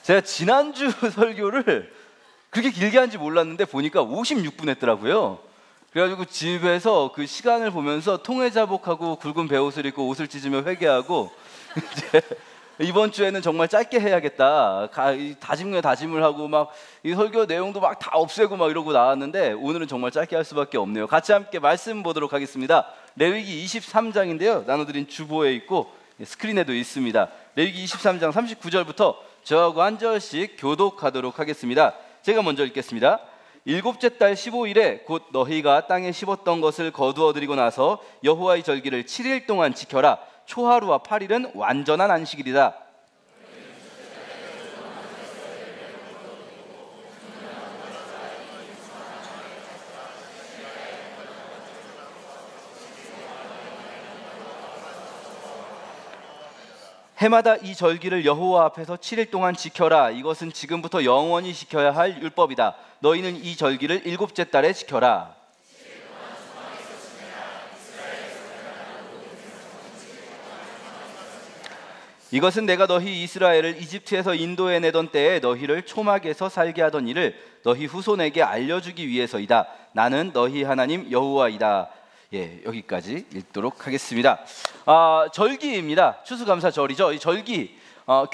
제가 지난주 설교를 그렇게 길게 한지 몰랐는데 보니까 56분 했더라고요. 그래가지고 집에서 그 시간을 보면서 통회자복하고 굵은 베옷을 입고 옷을 찢으며 회개하고 이제 이번 주에는 정말 짧게 해야겠다. 다짐을 하고 막 이 설교 내용도 막 다 없애고 막 이러고 나왔는데 오늘은 정말 짧게 할 수밖에 없네요. 같이 함께 말씀 보도록 하겠습니다. 레위기 23장인데요. 나눠드린 주보에 있고 스크린에도 있습니다. 레위기 23장 39절부터 저하고 한 절씩 교독하도록 하겠습니다. 제가 먼저 읽겠습니다. 일곱째 달 15일에 곧 너희가 땅에 심었던 것을 거두어 들이고 나서 여호와의 절기를 7일 동안 지켜라. 초하루와 8일은 완전한 안식일이다. 해마다 이 절기를 여호와 앞에서 7일 동안 지켜라. 이것은 지금부터 영원히 지켜야 할 율법이다. 너희는 이 절기를 일곱째 달에 지켜라. 이것은 내가 너희 이스라엘을 이집트에서 인도해내던 때에 너희를 초막에서 살게 하던 일을 너희 후손에게 알려주기 위해서이다. 나는 너희 하나님 여호와이다. 예, 여기까지 읽도록 하겠습니다. 절기입니다. 추수감사절이죠. 이 절기,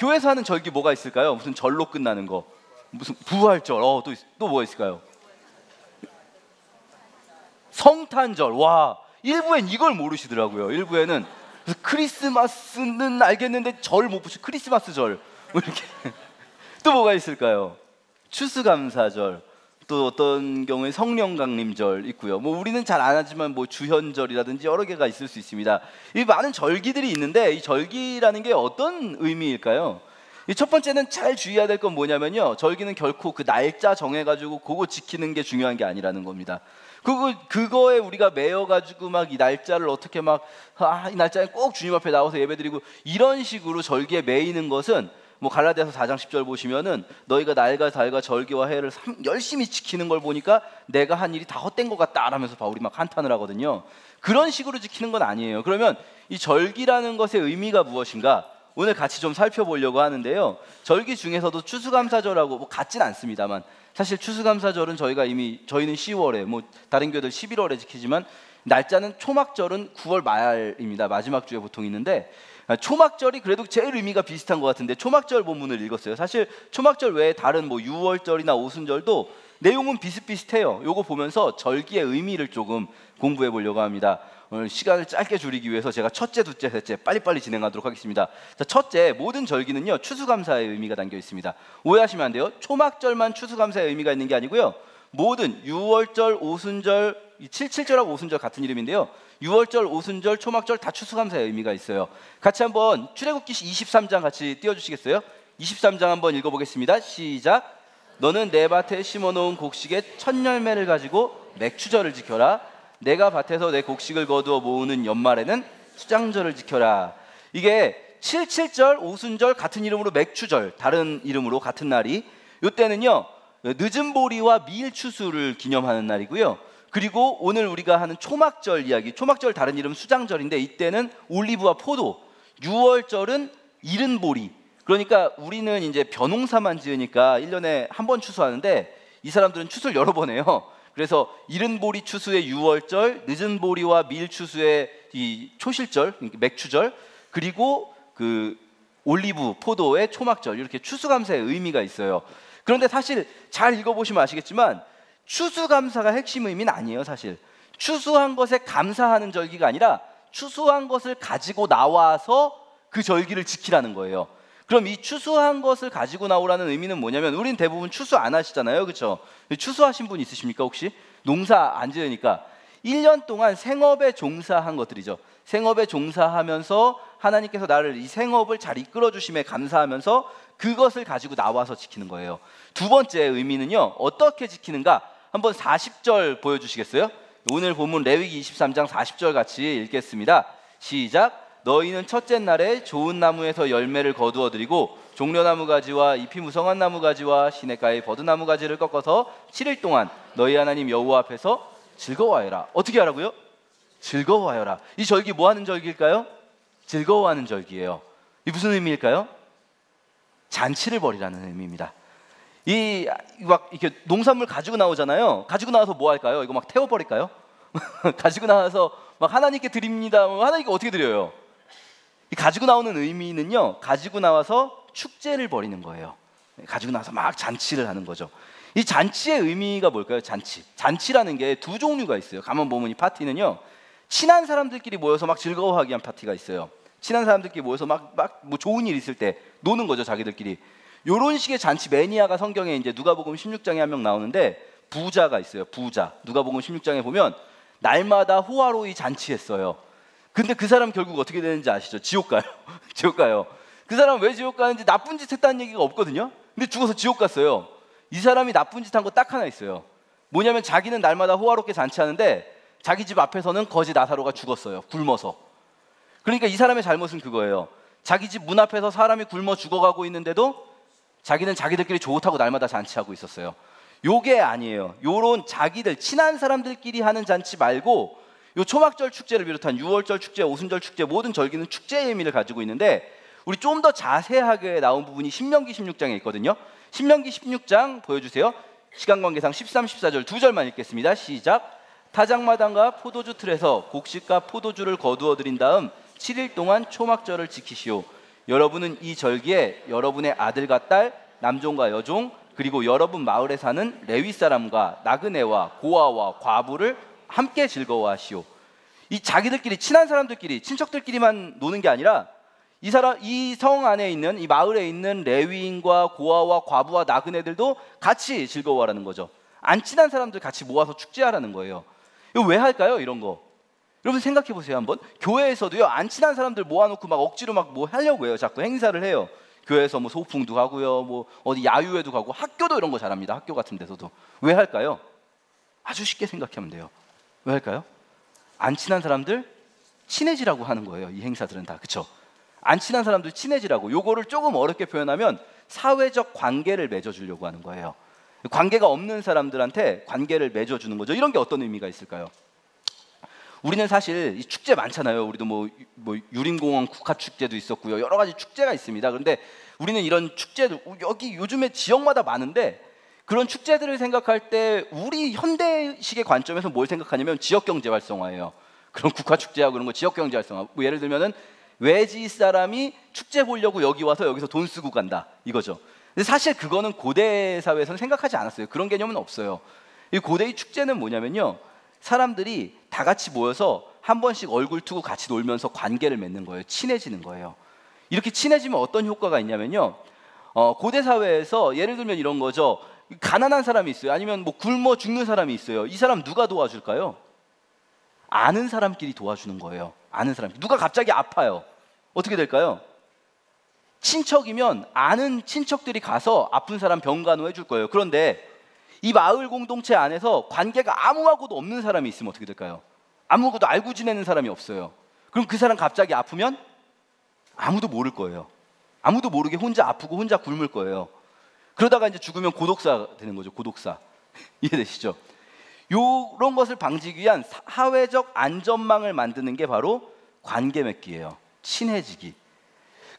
교회에서 하는 절기 뭐가 있을까요? 무슨 절로 끝나는 거, 무슨 부활절, 또 뭐가 있을까요? 성탄절. 와, 일부엔 이걸 모르시더라고요. 일부에는 크리스마스는 알겠는데 절 못 붙이고 크리스마스절 이렇게. 또 뭐가 있을까요? 추수감사절, 또 어떤 경우에 성령강림절 있고요. 뭐 우리는 잘 안 하지만 뭐 주현절이라든지 여러 개가 있을 수 있습니다. 이 많은 절기들이 있는데 이 절기라는 게 어떤 의미일까요? 이 첫 번째는 잘 주의해야 될 건 뭐냐면요, 절기는 결코 그 날짜 정해가지고 그거 지키는 게 중요한 게 아니라는 겁니다. 그거에 우리가 매여가지고 막 이 날짜를 어떻게 이 날짜에 꼭 주님 앞에 나와서 예배드리고 이런 식으로 절기에 매이는 것은, 뭐 갈라디아서 4장 10절 보시면은 너희가 날과 달과 절기와 해를 열심히 지키는 걸 보니까 내가 한 일이 다 헛된 것 같다 라면서 바울이 막 한탄을 하거든요. 그런 식으로 지키는 건 아니에요. 그러면 이 절기라는 것의 의미가 무엇인가 오늘 같이 좀 살펴보려고 하는데요. 절기 중에서도 추수감사절하고 뭐 같진 않습니다만, 사실 추수감사절은 저희는 10월에, 뭐 다른 교회들 11월에 지키지만 날짜는 초막절은 9월 말입니다. 마지막 주에 보통 있는데, 초막절이 그래도 제일 의미가 비슷한 것 같은데 초막절 본문을 읽었어요. 사실 초막절 외에 다른 뭐 유월절이나 오순절도 내용은 비슷비슷해요. 요거 보면서 절기의 의미를 조금 공부해 보려고 합니다. 오늘 시간을 짧게 줄이기 위해서 제가 첫째, 둘째, 셋째 빨리빨리 진행하도록 하겠습니다. 자, 첫째, 모든 절기는요 추수감사의 의미가 담겨 있습니다. 오해하시면 안 돼요. 초막절만 추수감사의 의미가 있는 게 아니고요, 모든 유월절, 오순절, 7절하고 오순절 같은 이름인데요, 유월절, 오순절, 초막절 다 추수감사의 의미가 있어요. 같이 한번 출애굽기 23장 같이 띄워주시겠어요? 23장 한번 읽어보겠습니다. 시작. 너는 내 밭에 심어놓은 곡식의 첫 열매를 가지고 맥추절을 지켜라. 내가 밭에서 내 곡식을 거두어 모으는 연말에는 수장절을 지켜라. 이게 7.7절, 오순절 같은 이름으로 맥추절, 다른 이름으로 같은 날이, 이때는요 늦은 보리와 밀 추수를 기념하는 날이고요. 그리고 오늘 우리가 하는 초막절 이야기, 초막절 다른 이름 수장절인데 이때는 올리브와 포도, 유월절은 이른 보리. 그러니까 우리는 이제 벼농사만 지으니까 1년에 한 번 추수하는데 이 사람들은 추수를 여러 번 해요. 그래서 이른 보리 추수의 유월절, 늦은 보리와 밀 추수의 이 초실절, 맥추절, 그리고 그 올리브, 포도의 초막절, 이렇게 추수감사의 의미가 있어요. 그런데 사실 잘 읽어보시면 아시겠지만 추수감사가 핵심 의미는 아니에요. 사실 추수한 것에 감사하는 절기가 아니라 추수한 것을 가지고 나와서 그 절기를 지키라는 거예요. 그럼 이 추수한 것을 가지고 나오라는 의미는 뭐냐면, 우린 대부분 추수 안 하시잖아요, 그렇죠? 추수하신 분 있으십니까 혹시? 농사 안 지으니까 1년 동안 생업에 종사한 것들이죠. 생업에 종사하면서 하나님께서 나를 이 생업을 잘 이끌어 주심에 감사하면서 그것을 가지고 나와서 지키는 거예요. 두 번째 의미는요, 어떻게 지키는가? 한번 40절 보여주시겠어요? 오늘 본문 레위기 23장 40절 같이 읽겠습니다. 시작. 너희는 첫째 날에 좋은 나무에서 열매를 거두어 드리고 종려나무 가지와 잎이 무성한 나무 가지와 시냇가의 버드나무 가지를 꺾어서 7일 동안 너희 하나님 여호와 앞에서 즐거워하여라. 어떻게 하라고요? 즐거워하여라. 이 절기 뭐 하는 절기일까요? 즐거워하는 절기예요. 이 무슨 의미일까요? 잔치를 벌이라는 의미입니다. 이 막 이렇게 농산물 가지고 나오잖아요. 가지고 나와서 뭐 할까요? 이거 막 태워버릴까요? 가지고 나와서 막 하나님께 드립니다. 하나님께 어떻게 드려요? 이 가지고 나오는 의미는요, 가지고 나와서 축제를 벌이는 거예요. 가지고 나와서 막 잔치를 하는 거죠. 이 잔치의 의미가 뭘까요? 잔치라는 게 두 종류가 있어요. 가만 보면 이 파티는요, 친한 사람들끼리 모여서 막 즐거워하기 위한 파티가 있어요. 친한 사람들끼리 모여서 막 뭐 좋은 일 있을 때 노는 거죠, 자기들끼리. 요런 식의 잔치 매니아가 성경에 이제 누가복음 16장에 한 명 나오는데, 부자가 있어요. 부자. 누가복음 16장에 보면 날마다 호화로이 잔치했어요. 근데 그 사람 결국 어떻게 되는지 아시죠? 지옥 가요. 지옥 가요. 그 사람 왜 지옥 가는지, 나쁜 짓 했다는 얘기가 없거든요. 근데 죽어서 지옥 갔어요. 이 사람이 나쁜 짓 한 거 딱 하나 있어요. 뭐냐면 자기는 날마다 호화롭게 잔치하는데 자기 집 앞에서는 거지 나사로가 죽었어요. 굶어서. 그러니까 이 사람의 잘못은 그거예요. 자기 집 문 앞에서 사람이 굶어 죽어가고 있는데도 자기는 자기들끼리 좋다고 날마다 잔치하고 있었어요. 요게 아니에요. 요런 자기들 친한 사람들끼리 하는 잔치 말고, 요 초막절 축제를 비롯한 유월절 축제, 오순절 축제, 모든 절기는 축제의 의미를 가지고 있는데, 우리 좀 더 자세하게 나온 부분이 신명기 16장에 있거든요. 신명기 16장 보여주세요. 시간 관계상 13, 14절 두 절만 읽겠습니다. 시작. 타작마당과 포도주 틀에서 곡식과 포도주를 거두어 드린 다음 7일 동안 초막절을 지키시오. 여러분은 이 절기에 여러분의 아들과 딸, 남종과 여종, 그리고 여러분 마을에 사는 레위 사람과 나그네와 고아와 과부를 함께 즐거워하시오. 이 자기들끼리, 친한 사람들끼리, 친척들끼리만 노는 게 아니라 이 성 안에 있는, 이 마을에 있는 레위인과 고아와 과부와 나그네들도 같이 즐거워하라는 거죠. 안 친한 사람들 같이 모아서 축제하라는 거예요. 이거 왜 할까요? 이런 거. 여러분 생각해 보세요 한번. 교회에서도요, 안 친한 사람들 모아놓고 막 억지로 막 뭐 하려고 해요. 자꾸 행사를 해요. 교회에서 뭐 소풍도 가고요, 뭐 어디 야유회도 가고, 학교도 이런 거 잘합니다. 학교 같은 데서도. 왜 할까요? 아주 쉽게 생각하면 돼요. 왜 할까요? 안 친한 사람들 친해지라고 하는 거예요. 이 행사들은 다. 그렇죠? 안 친한 사람들 친해지라고. 요거를 조금 어렵게 표현하면 사회적 관계를 맺어주려고 하는 거예요. 관계가 없는 사람들한테 관계를 맺어주는 거죠. 이런 게 어떤 의미가 있을까요? 우리는 사실 이 축제 많잖아요. 우리도 뭐 유림공원 국화축제도 있었고요. 여러 가지 축제가 있습니다. 그런데 우리는 이런 축제들, 여기 요즘에 지역마다 많은데, 그런 축제들을 생각할 때 우리 현대식의 관점에서 뭘 생각하냐면 지역경제 활성화예요. 그런 국화축제하고 그런 거 지역경제 활성화. 뭐 예를 들면은 외지 사람이 축제 보려고 여기 와서 여기서 돈 쓰고 간다, 이거죠. 근데 사실 그거는 고대 사회에서는 생각하지 않았어요. 그런 개념은 없어요. 이 고대의 축제는 뭐냐면요, 사람들이 다 같이 모여서 한 번씩 얼굴 투고 같이 놀면서 관계를 맺는 거예요. 친해지는 거예요. 이렇게 친해지면 어떤 효과가 있냐면요, 고대 사회에서 예를 들면 이런 거죠. 가난한 사람이 있어요. 아니면 뭐 굶어 죽는 사람이 있어요. 이 사람 누가 도와줄까요? 아는 사람끼리 도와주는 거예요. 아는 사람. 누가 갑자기 아파요. 어떻게 될까요? 친척이면 아는 친척들이 가서 아픈 사람 병간호 해줄 거예요. 그런데 이 마을 공동체 안에서 관계가 아무하고도 없는 사람이 있으면 어떻게 될까요? 아무것도 알고 지내는 사람이 없어요. 그럼 그 사람 갑자기 아프면 아무도 모를 거예요. 아무도 모르게 혼자 아프고 혼자 굶을 거예요. 그러다가 이제 죽으면 고독사 되는 거죠. 고독사. 이해되시죠? 이런 것을 방지하기 위한 사회적 안전망을 만드는 게 바로 관계 맺기예요. 친해지기.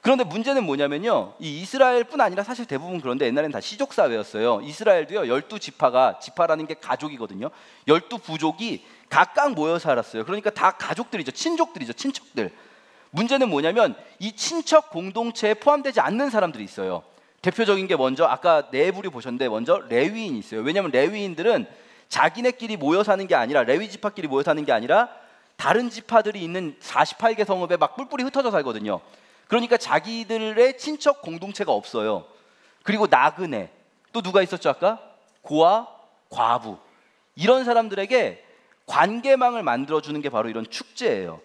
그런데 문제는 뭐냐면요, 이 이스라엘뿐 아니라 사실 대부분 그런데 옛날에는 다 시족 사회였어요. 이스라엘도요, 12지파가, 지파라는 게 가족이거든요. 12부족이 각각 모여 살았어요. 그러니까 다 가족들이죠. 친족들이죠. 친척들. 문제는 뭐냐면 이 친척 공동체에 포함되지 않는 사람들이 있어요. 대표적인 게 먼저 아까 네 부류 보셨는데, 먼저 레위인이 있어요. 왜냐하면 레위인들은 자기네끼리 모여 사는 게 아니라, 레위 지파끼리 모여 사는 게 아니라 다른 지파들이 있는 48개 성읍에 막 뿔뿔이 흩어져 살거든요. 그러니까 자기들의 친척 공동체가 없어요. 그리고 나그네, 또 누가 있었죠 아까? 고아, 과부. 이런 사람들에게 관계망을 만들어주는 게 바로 이런 축제예요.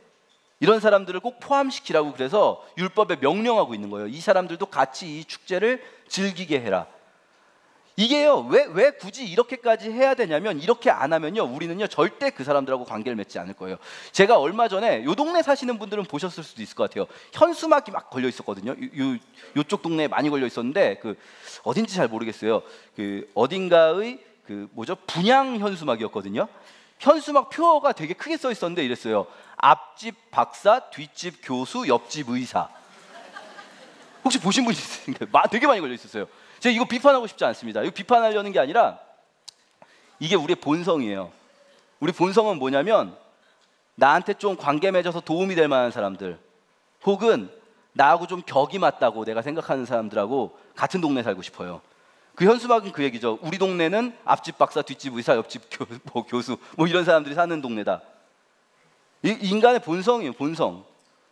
이런 사람들을 꼭 포함시키라고 그래서 율법에 명령하고 있는 거예요. 이 사람들도 같이 이 축제를 즐기게 해라. 이게요, 왜 굳이 이렇게까지 해야 되냐면, 이렇게 안 하면요, 우리는요 절대 그 사람들하고 관계를 맺지 않을 거예요. 제가 얼마 전에 요 동네 사시는 분들은 보셨을 수도 있을 것 같아요. 현수막이 막 걸려 있었거든요. 요쪽 동네에 많이 걸려 있었는데, 그 어딘지 잘 모르겠어요. 그 어딘가의 그 뭐죠, 분양 현수막이었거든요. 현수막 표어가 되게 크게 써 있었는데 이랬어요. 앞집 박사, 뒷집 교수, 옆집 의사. 혹시 보신 분 있으신가요? 되게 많이 걸려 있었어요. 제가 이거 비판하고 싶지 않습니다. 이거 비판하려는 게 아니라 이게 우리의 본성이에요. 우리 본성은 뭐냐면 나한테 좀 관계 맺어서 도움이 될 만한 사람들, 혹은 나하고 좀 격이 맞다고 내가 생각하는 사람들하고 같은 동네에 살고 싶어요. 그 현수막은 그 얘기죠. 우리 동네는 앞집 박사, 뒷집 의사, 옆집 교수 뭐 이런 사람들이 사는 동네다. 이 인간의 본성이에요. 본성.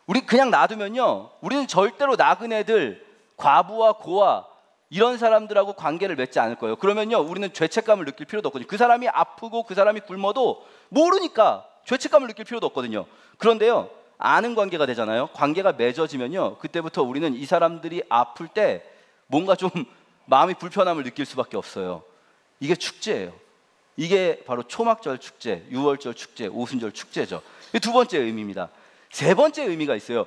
우리 그냥 놔두면요, 우리는 절대로 나그네들, 과부와 고아 이런 사람들하고 관계를 맺지 않을 거예요. 그러면요, 우리는 죄책감을 느낄 필요도 없거든요. 그 사람이 아프고 그 사람이 굶어도 모르니까 죄책감을 느낄 필요도 없거든요. 그런데요, 아는 관계가 되잖아요. 관계가 맺어지면요, 그때부터 우리는 이 사람들이 아플 때 뭔가 좀 마음이 불편함을 느낄 수밖에 없어요. 이게 축제예요. 이게 바로 초막절 축제, 유월절 축제, 오순절 축제죠. 이게 두 번째 의미입니다. 세 번째 의미가 있어요.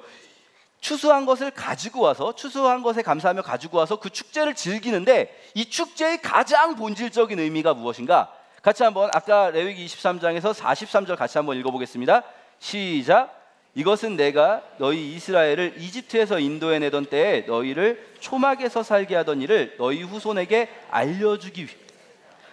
추수한 것을 가지고 와서, 추수한 것에 감사하며 가지고 와서 그 축제를 즐기는데, 이 축제의 가장 본질적인 의미가 무엇인가? 같이 한번 아까 레위기 23장에서 43절 같이 한번 읽어보겠습니다. 시작. 이것은 내가 너희 이스라엘을 이집트에서 인도해내던 때에 너희를 초막에서 살게 하던 일을 너희 후손에게 알려주기 위해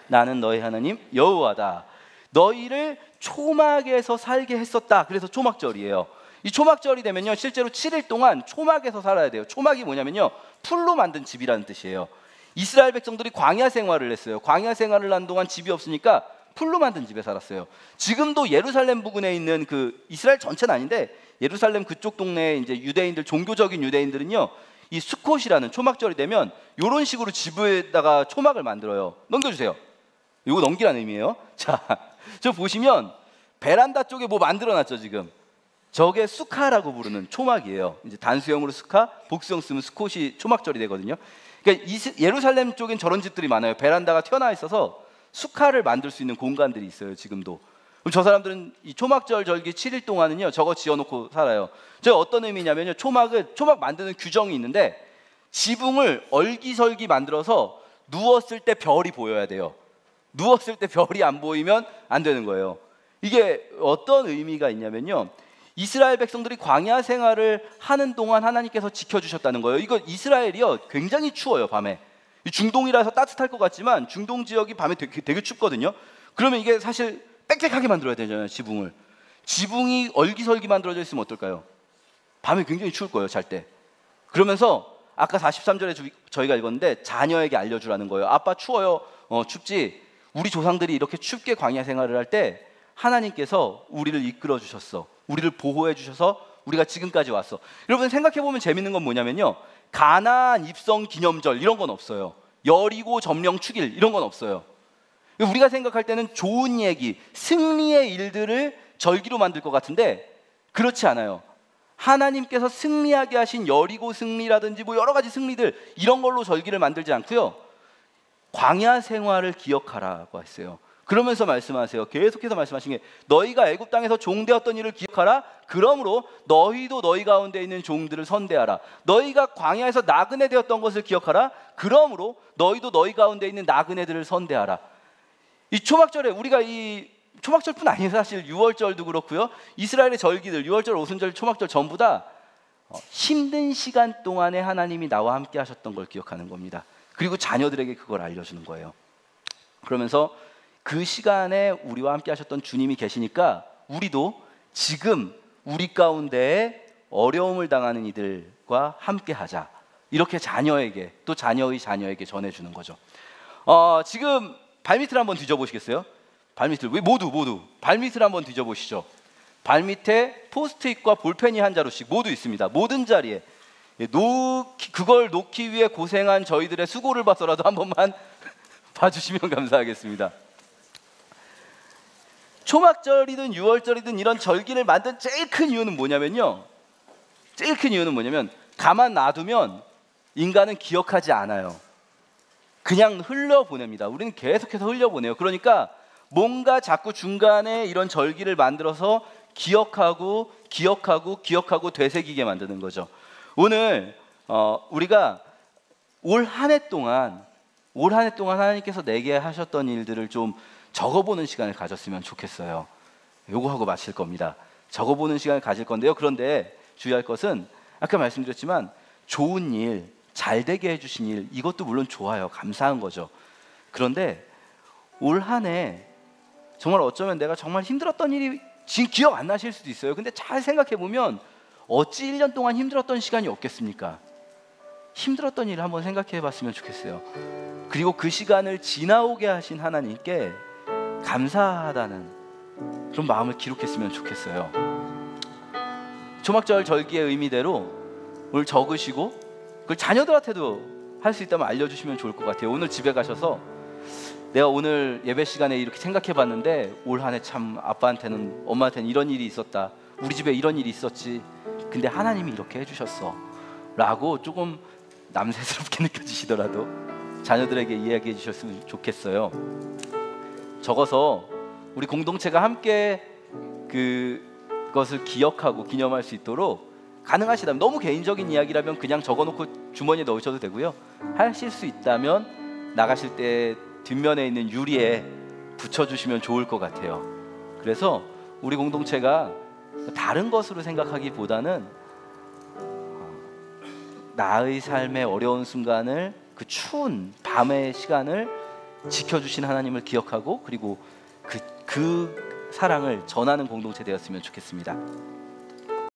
나는 너희 하나님 여호와다. 너희를 초막에서 살게 했었다. 그래서 초막절이에요. 이 초막절이 되면요, 실제로 7일 동안 초막에서 살아야 돼요. 초막이 뭐냐면요, 풀로 만든 집이라는 뜻이에요. 이스라엘 백성들이 광야 생활을 했어요. 광야 생활을 한 동안 집이 없으니까 풀로 만든 집에 살았어요. 지금도 예루살렘 부근에 있는 그 이스라엘 전체는 아닌데 예루살렘 그쪽 동네에 이제 유대인들, 종교적인 유대인들은요, 이 수콧이라는 초막절이 되면 이런 식으로 집에다가 초막을 만들어요. 넘겨주세요. 이거 넘기라는 의미예요. 자, 저 보시면 베란다 쪽에 뭐 만들어놨죠 지금. 저게 수카라고 부르는 초막이에요. 이제 단수형으로 수카, 복수형 쓰면 수콧이 초막절이 되거든요. 그러니까 예루살렘 쪽엔 저런 집들이 많아요. 베란다가 튀어나와 있어서 수카를 만들 수 있는 공간들이 있어요 지금도. 그럼 저 사람들은 이 초막절 절기 7일 동안은요, 저거 지어놓고 살아요. 저 어떤 의미냐면요, 초막 만드는 규정이 있는데 지붕을 얼기설기 만들어서 누웠을 때 별이 보여야 돼요. 누웠을 때 별이 안 보이면 안 되는 거예요. 이게 어떤 의미가 있냐면요, 이스라엘 백성들이 광야 생활을 하는 동안 하나님께서 지켜주셨다는 거예요. 이거 이스라엘이요, 굉장히 추워요 밤에. 중동이라서 따뜻할 것 같지만 중동 지역이 밤에 되게 춥거든요. 그러면 이게 사실 빽빽하게 만들어야 되잖아요 지붕을. 지붕이 얼기설기 만들어져 있으면 어떨까요? 밤에 굉장히 추울 거예요 잘 때. 그러면서 아까 43절에 저희가 읽었는데 자녀에게 알려주라는 거예요. 아빠 추워요. 춥지. 우리 조상들이 이렇게 춥게 광야 생활을 할 때 하나님께서 우리를 이끌어 주셨어. 우리를 보호해 주셔서 우리가 지금까지 왔어. 여러분 생각해보면 재밌는 건 뭐냐면요, 가나안 입성 기념절 이런 건 없어요. 여리고 점령 축일 이런 건 없어요. 우리가 생각할 때는 좋은 얘기, 승리의 일들을 절기로 만들 것 같은데 그렇지 않아요. 하나님께서 승리하게 하신 여리고 승리라든지 뭐 여러 가지 승리들, 이런 걸로 절기를 만들지 않고요, 광야 생활을 기억하라고 했어요. 그러면서 말씀하세요. 계속해서 말씀하신 게, 너희가 애굽 땅에서 종되었던 일을 기억하라. 그러므로 너희도 너희 가운데 있는 종들을 선대하라. 너희가 광야에서 나그네 되었던 것을 기억하라. 그러므로 너희도 너희 가운데 있는 나그네들을 선대하라. 이 초막절에 우리가 이 초막절뿐 아니에요. 사실 유월절도 그렇고요, 이스라엘의 절기들, 유월절, 오순절, 초막절 전부 다 힘든 시간 동안에 하나님이 나와 함께 하셨던 걸 기억하는 겁니다. 그리고 자녀들에게 그걸 알려주는 거예요. 그러면서 그 시간에 우리와 함께 하셨던 주님이 계시니까 우리도 지금 우리 가운데 어려움을 당하는 이들과 함께 하자, 이렇게 자녀에게, 또 자녀의 자녀에게 전해주는 거죠. 지금 발밑을 한번 뒤져보시겠어요? 발밑을, 왜 모두 발밑을 한번 뒤져보시죠. 발밑에 포스트잇과 볼펜이 한 자루씩 모두 있습니다. 모든 자리에. 그걸 놓기 위해 고생한 저희들의 수고를 봐서라도 한 번만 봐주시면 감사하겠습니다. 초막절이든 유월절이든 이런 절기를 만든 제일 큰 이유는 뭐냐면요, 가만 놔두면 인간은 기억하지 않아요. 그냥 흘려보냅니다. 우리는 계속해서 흘려보내요. 그러니까 뭔가 자꾸 중간에 이런 절기를 만들어서 기억하고 되새기게 만드는 거죠. 오늘 우리가 올 한 해 동안 하나님께서 내게 하셨던 일들을 좀 적어보는 시간을 가졌으면 좋겠어요. 요거 하고 마칠 겁니다. 적어보는 시간을 가질 건데요, 그런데 주의할 것은 아까 말씀드렸지만 좋은 일, 잘 되게 해주신 일, 이것도 물론 좋아요. 감사한 거죠. 그런데 올 한 해 정말 어쩌면 내가 정말 힘들었던 일이 지금 기억 안 나실 수도 있어요. 근데 잘 생각해 보면 어찌 1년 동안 힘들었던 시간이 없겠습니까? 힘들었던 일을 한번 생각해 봤으면 좋겠어요. 그리고 그 시간을 지나오게 하신 하나님께 감사하다는 그런 마음을 기록했으면 좋겠어요. 초막절 절기의 의미대로 오늘 적으시고 그걸 자녀들한테도 할 수 있다면 알려주시면 좋을 것 같아요. 오늘 집에 가셔서 내가 오늘 예배 시간에 이렇게 생각해 봤는데 올 한 해 참 아빠한테는, 엄마한테는 이런 일이 있었다, 우리 집에 이런 일이 있었지, 근데 하나님이 이렇게 해주셨어 라고 조금 남새스럽게 느껴지시더라도 자녀들에게 이야기해 주셨으면 좋겠어요. 적어서 우리 공동체가 함께 그것을 기억하고 기념할 수 있도록 가능하시다면, 너무 개인적인 이야기라면 그냥 적어놓고 주머니에 넣으셔도 되고요, 하실 수 있다면 나가실 때 뒷면에 있는 유리에 붙여주시면 좋을 것 같아요. 그래서 우리 공동체가 다른 것으로 생각하기보다는 나의 삶의 어려운 순간을, 그 추운 밤의 시간을 지켜주신 하나님을 기억하고 그리고 그 사랑을 전하는 공동체 되었으면 좋겠습니다.